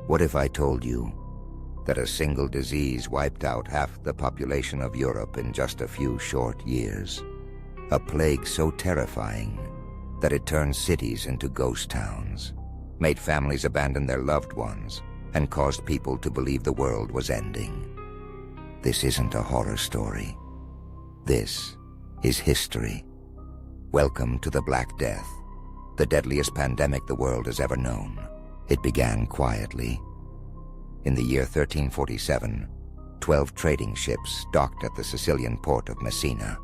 What if I told you that a single disease wiped out half the population of Europe in just a few short years? A plague so terrifying that it turned cities into ghost towns, made families abandon their loved ones, and caused people to believe the world was ending. This isn't a horror story. This is history. Welcome to the Black Death, the deadliest pandemic the world has ever known. It began quietly. In the year 1347, 12 trading ships docked at the Sicilian port of Messina.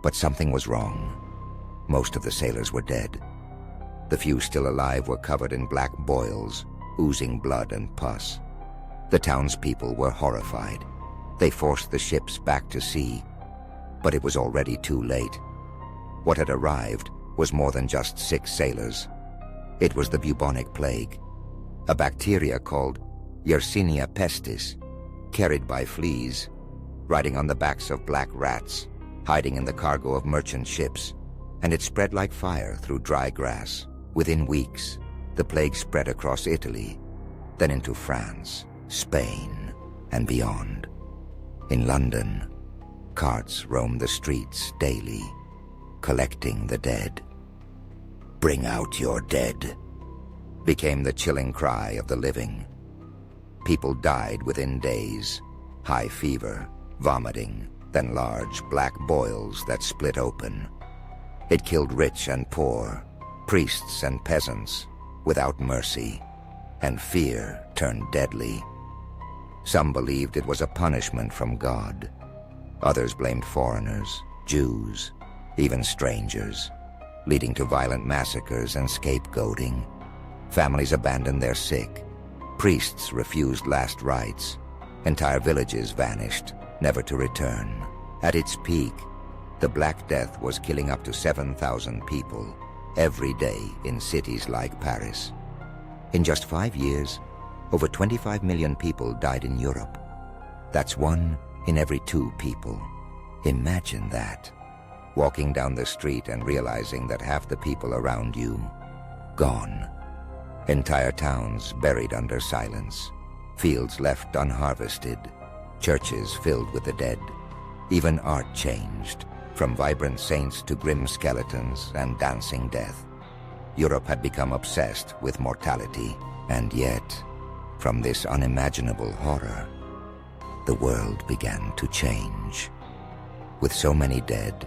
But something was wrong. Most of the sailors were dead. The few still alive were covered in black boils, oozing blood and pus. The townspeople were horrified. They forced the ships back to sea, but it was already too late. What had arrived was more than just 6 sailors. It was the bubonic plague, a bacteria called Yersinia pestis, carried by fleas, riding on the backs of black rats, hiding in the cargo of merchant ships, and it spread like fire through dry grass. Within weeks, the plague spread across Italy, then into France, Spain, and beyond. In London, carts roamed the streets daily, collecting the dead. "Bring out your dead," became the chilling cry of the living. People died within days, high fever, vomiting, then large black boils that split open. It killed rich and poor, priests and peasants, without mercy, and fear turned deadly. Some believed it was a punishment from God. Others blamed foreigners, Jews, even strangers, leading to violent massacres and scapegoating. Families abandoned their sick. Priests refused last rites. Entire villages vanished, never to return. At its peak, the Black Death was killing up to 7,000 people every day in cities like Paris. In just 5 years, over 25 million people died in Europe. That's 1 in every 2 people. Imagine that. Walking down the street and realizing that half the people around you, gone. Entire towns buried under silence. Fields left unharvested. Churches filled with the dead. Even art changed, from vibrant saints to grim skeletons and dancing death. Europe had become obsessed with mortality, and yet, from this unimaginable horror, the world began to change. With so many dead,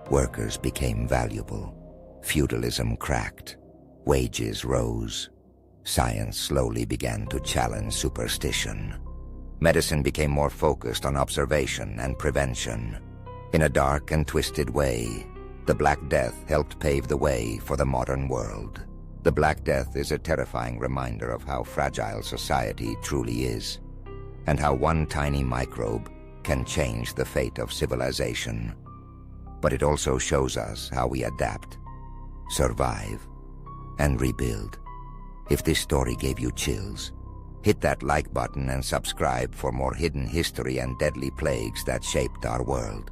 workers became valuable. Feudalism cracked. Wages rose. Science slowly began to challenge superstition. Medicine became more focused on observation and prevention. In a dark and twisted way, the Black Death helped pave the way for the modern world. The Black Death is a terrifying reminder of how fragile society truly is, and how one tiny microbe can change the fate of civilization. But it also shows us how we adapt, survive, and rebuild. If this story gave you chills, hit that like button and subscribe for more hidden history and deadly plagues that shaped our world.